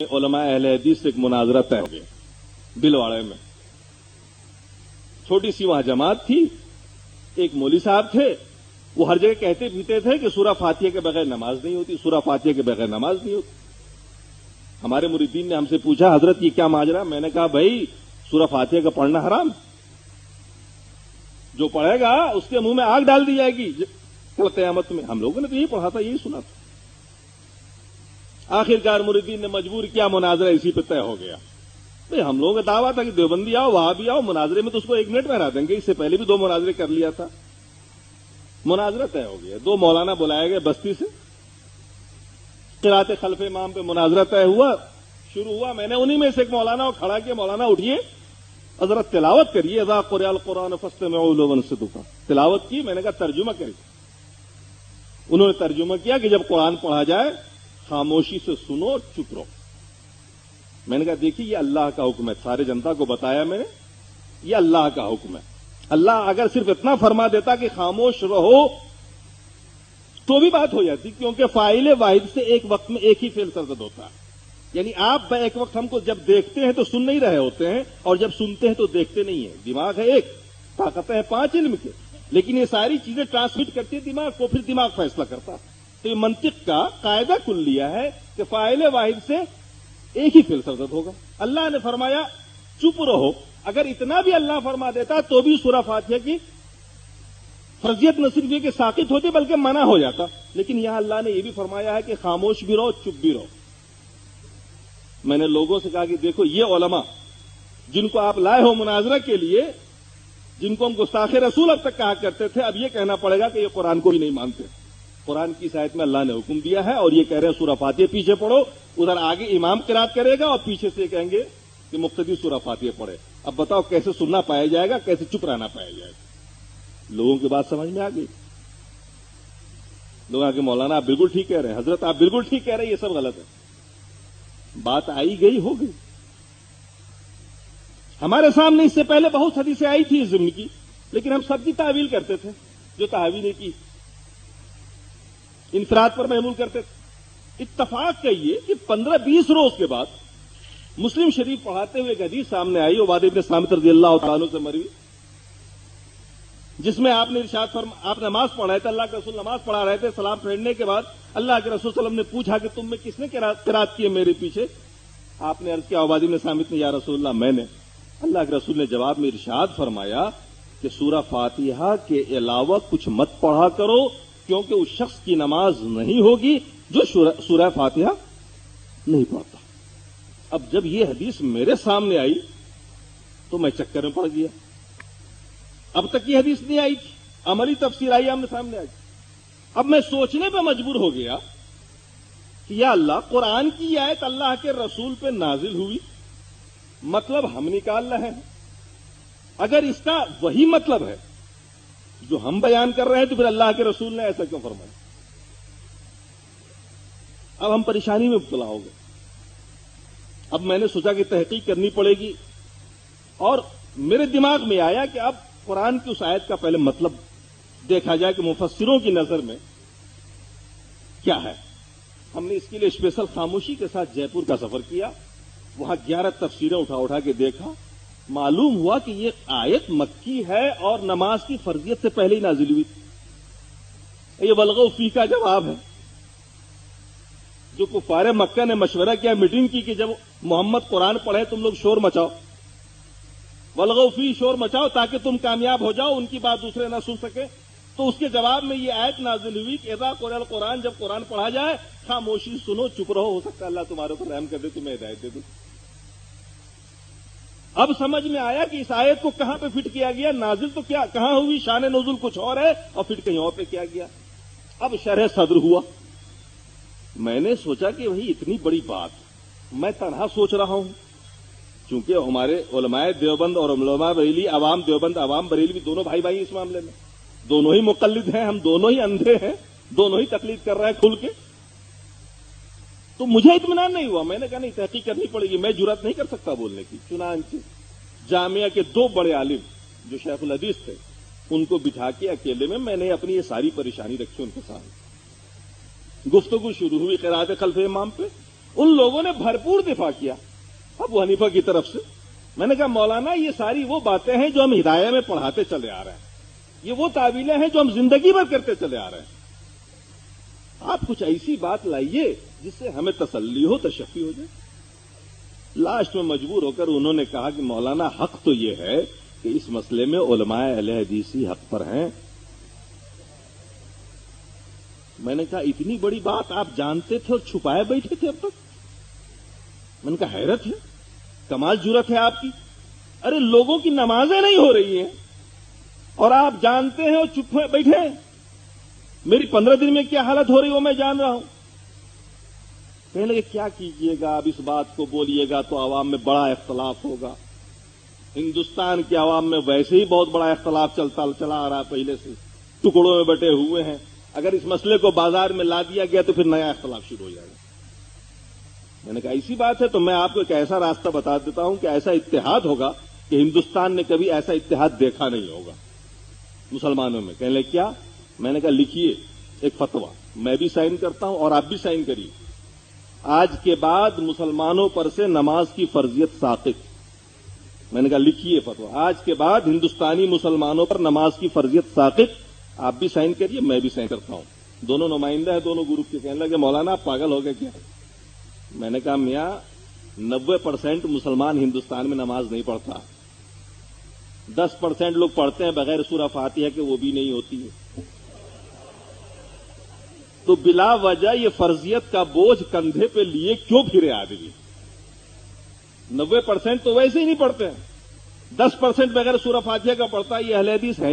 علماء اہل حدیث سے ایک مناظرہ طے ہو گیا بلواڑے میں. چھوٹی سی وہاں جماعت تھی. ایک مولوی صاحب تھے, وہ ہر جگہ کہتے پیتے تھے کہ سورہ فاتحہ کے بغیر نماز نہیں ہوتی, سورہ فاتحہ کے بغیر نماز نہیں ہوتی. ہمارے مریدین نے ہم سے پوچھا, حضرت یہ کیا ماجرا؟ میں نے کہا بھائی سورہ فاتحہ کا پڑھنا حرام, جو پڑھے گا اس کے منہ میں آگ ڈال دی جائے گی کل قیامت میں. ہم لوگوں نے تو یہی پڑھا تھا, یہی سنا تھا. آخرکار مریدین نے مجبور کیا, مناظرہ اسی پہ طے ہو گیا. بھائی ہم لوگوں کا دعویٰ تھا کہ دیوبندی آؤ وہاں بھی آؤ, مناظرے میں تو اس کو 1 منٹ میں ہرا دیں گے. اس سے پہلے بھی 2 مناظرے کر لیا تھا. مناظرہ طے ہو گیا. 2 مولانا بلائے گئے بستی سے, قرات خلف امام پہ مناظرہ طے ہوا, شروع ہوا. میں نے انہی میں سے ایک مولانا کو کھڑا کیا, مولانا اٹھیے حضرت تلاوت کریے, اذا قرئ القرآن فاستمعوا له وانصتوا. تلاوت کی, میں نے کہا ترجمہ کریے. انہوں نے ترجمہ کیا کہ جب قرآن پڑھا جائے خاموشی سے سنو اور چپ رہو. میں نے کہا دیکھیے یہ اللہ کا حکم ہے, سارے جنتا کو بتایا میں نے, یہ اللہ کا حکم ہے. اللہ اگر صرف اتنا فرما دیتا کہ خاموش رہو تو بھی بات ہو جاتی, کیونکہ فاعل واحد سے ایک وقت میں ایک ہی فعل سرزد ہوتا ہے. یعنی آپ ایک وقت ہم کو جب دیکھتے ہیں تو سن نہیں رہے ہوتے ہیں, اور جب سنتے ہیں تو دیکھتے نہیں ہیں. دماغ ہے ایک, طاقتیں ہیں 5 علم کے, لیکن یہ ساری چیزیں ٹرانسمٹ کرتی ہے دماغ کو, پھر دماغ فیصلہ کرتا. تو یہ منطق کا قاعدہ کلیہ ہے کہ فاعل واحد سے ایک ہی فعل سرزد ہوگا. اللہ نے فرمایا چپ رہو. اگر اتنا بھی اللہ فرما دیتا تو بھی سورہ فاتحہ کی فرضیت نہ صرف یہ کہ ساقط ہوتی بلکہ منع ہو جاتا. لیکن یہاں اللہ نے یہ بھی فرمایا ہے کہ خاموش بھی رہو, چپ بھی رہو. میں نے لوگوں سے کہا کہ دیکھو یہ علماء جن کو آپ لائے ہو مناظرہ کے لیے, جن کو ہم گستاخ رسول اب تک کہا کرتے تھے, اب یہ کہنا پڑے گا کہ یہ قرآن کو بھی نہیں مانتے. قرآن کی آیت میں اللہ نے حکم دیا ہے اور یہ کہہ رہے ہیں سورہ فاتحہ پیچھے پڑھو, ادھر آگے امام قرات کرے گا اور پیچھے سے کہیں گے کہ مقتدی سورہ فاتحہ پڑھے. اب بتاؤ کیسے سننا پایا جائے گا, کیسے چپ رہنا پایا جائے گا؟ لوگوں کی بات سمجھ میں آ گئی. لوگ آگے مولانا آپ بالکل ٹھیک کہہ رہے ہیں, حضرت آپ بالکل ٹھیک کہہ رہے ہیں, یہ سب غلط ہے. بات آئی گئی ہو گئی. ہمارے سامنے اس سے پہلے بہت حدیثیں آئی تھی اس ضمن کی, لیکن ہم سب کی تعویل کرتے تھے. جو تعویل کی انفراد پر محمول کرتے تھے. اتفاق کہیے کہ 15-20 روز کے بعد مسلم شریف پڑھاتے ہوئے ایک حدیث سامنے آئی, عبادہ ابن صامت رضی اللہ تعالیٰ عنہ سے مروی, جس میں آپ نے ارشاد آپ نماز پڑھ رہے تھے, اللہ کے رسول نماز پڑھا رہے تھے. سلام پھیرنے کے بعد اللہ کے رسول صلی اللہ علیہ وسلم نے پوچھا کہ تم میں کس نے قرات کی ہے میرے پیچھے؟ آپ نے عرض کیا عبادہ ابن صامت نے, یا رسول اللہ میں نے. اللہ کے رسول نے جواب میں ارشاد فرمایا کہ سورہ فاتحہ کے علاوہ کچھ مت پڑھا کرو, کیونکہ اس شخص کی نماز نہیں ہوگی جو سورہ فاتحہ نہیں پڑھتا. اب جب یہ حدیث میرے سامنے آئی تو میں چکر میں پڑ گیا. اب تک یہ حدیث نہیں آئی تھی, عملی تفسیر آئی آمنے سامنے آئی. اب میں سوچنے پہ مجبور ہو گیا کہ یا اللہ, قرآن کی یہ آیت اللہ کے رسول پہ نازل ہوئی, مطلب ہم نکال رہے ہیں. اگر اس کا وہی مطلب ہے جو ہم بیان کر رہے ہیں تو پھر اللہ کے رسول نے ایسا کیوں فرمایا؟ اب ہم پریشانی میں مبتلا ہو گئے. اب میں نے سوچا کہ تحقیق کرنی پڑے گی, اور میرے دماغ میں آیا کہ اب قرآن کی اس آیت کا پہلے مطلب دیکھا جائے کہ مفسروں کی نظر میں کیا ہے. ہم نے اس کے لیے اسپیشل خاموشی کے ساتھ جے پور کا سفر کیا. وہاں 11 تفسیریں اٹھا کے دیکھا. معلوم ہوا کہ یہ آیت مکی ہے اور نماز کی فرضیت سے پہلے ہی نازل ہوئی تھی. یہ والغوا فیہ کا جواب ہے. جو کفار مکہ نے مشورہ کیا, میٹنگ کی کہ جب محمد قرآن پڑھے تم لوگ شور مچاؤ, والغوا فیہ شور مچاؤ تاکہ تم کامیاب ہو جاؤ, ان کی بات دوسرے نہ سن سکے. تو اس کے جواب میں یہ آیت نازل ہوئی کہ اذا قرئ القرآن, جب قرآن پڑھا جائے خاموشی سنو, چپ رہو, ہو سکتا ہے اللہ تمہارے اوپر رحم کر دے, تمہیں ہدایت دے دے. اب سمجھ میں آیا کہ اس آیت کو کہاں پہ فٹ کیا گیا, نازل تو کیا کہاں ہوئی, شان نزول کچھ اور ہے اور فٹ کہیں اور پہ کیا گیا. اب شرح صدر ہوا. میں نے سوچا کہ وہی اتنی بڑی بات میں تنہا سوچ رہا ہوں, چونکہ ہمارے علماء دیوبند اور علماء بریلی, عوام دیوبند عوام بریلی بھی دونوں بھائی بھائی اس معاملے میں, دونوں ہی مقلد ہیں, ہم دونوں ہی اندھے ہیں, دونوں ہی تقلید کر رہے ہیں کھل کے. تو مجھے اطمینان نہیں ہوا. میں نے کہا نہیں, تحقیق کرنی پڑے گی, میں جرات نہیں کر سکتا بولنے کی. چنانچہ جامعہ کے 2 بڑے عالم جو شیخ الحدیث تھے, ان کو بٹھا کے اکیلے میں نے اپنی یہ ساری پریشانی رکھی ان کے سامنے. گفتگو شروع ہوئی قرات خلف امام پہ. ان لوگوں نے بھرپور دفاع کیا ابو حنیفہ کی طرف سے. میں نے کہا مولانا یہ ساری وہ باتیں ہیں جو ہم ہدایہ میں پڑھاتے چلے آ رہے ہیں, یہ وہ تعویلیں ہیں جو ہم زندگی بھر کرتے چلے آ رہے ہیں. آپ کچھ ایسی بات لائیے جس سے ہمیں تسلی ہو, تشفی ہو جائے. لاسٹ میں مجبور ہو کر انہوں نے کہا کہ مولانا حق تو یہ ہے کہ اس مسئلے میں علماء اہل حدیث ہی حق پر ہیں. میں نے کہا اتنی بڑی بات آپ جانتے تھے اور چھپائے بیٹھے تھے اب تک. میں نے کہا حیرت ہے, کمال جرت ہے آپ کی. ارے لوگوں کی نمازیں نہیں ہو رہی ہیں اور آپ جانتے ہیں اور چپ بیٹھے ہیں. میری 15 دن میں کیا حالت ہو رہی وہ میں جان رہا ہوں. کہنے لگے کیا کیجئے گا, اب اس بات کو بولیے گا تو عوام میں بڑا اختلاف ہوگا. ہندوستان کے عوام میں ویسے ہی بہت بڑا اختلاف چلا آ رہا ہے, پہلے سے ٹکڑوں میں بٹے ہوئے ہیں. اگر اس مسئلے کو بازار میں لا دیا گیا تو پھر نیا اختلاف شروع ہو جائے گا. میں نے کہا ایسی بات ہے تو میں آپ کو ایک ایسا راستہ بتا دیتا ہوں کہ ایسا اتحاد ہوگا کہ ہندوستان نے کبھی ایسا اتحاد دیکھا نہیں ہوگا مسلمانوں میں. کہنے لگے کیا؟ میں نے کہا لکھیے ایک فتویٰ, میں بھی سائن کرتا ہوں اور آپ بھی سائن کریے. آج کے بعد مسلمانوں پر سے نماز کی فرضیت ساقط. میں نے کہا لکھیے فتویٰ, آج کے بعد ہندوستانی مسلمانوں پر نماز کی فرضیت ساقط. آپ بھی سائن کریے, میں بھی سائن کرتا ہوں. دونوں نمائندہ ہیں دونوں گروپ کے. کہنے لگے مولانا آپ پاگل ہو گئے کیا؟ میں نے کہا میاں 90% مسلمان ہندوستان میں نماز نہیں پڑھتا, 10% لوگ پڑھتے ہیں بغیر سورہ فاتحہ کے, وہ بھی نہیں ہوتی ہے. تو بلا وجہ یہ فرضیت کا بوجھ کندھے پہ لیے کیوں پھرے آدمی؟ 90% تو ویسے ہی نہیں پڑھتے ہیں, 10% بغیر سورہ فاتحہ کا پڑھتا ہے, یہ اہل حدیث ہے.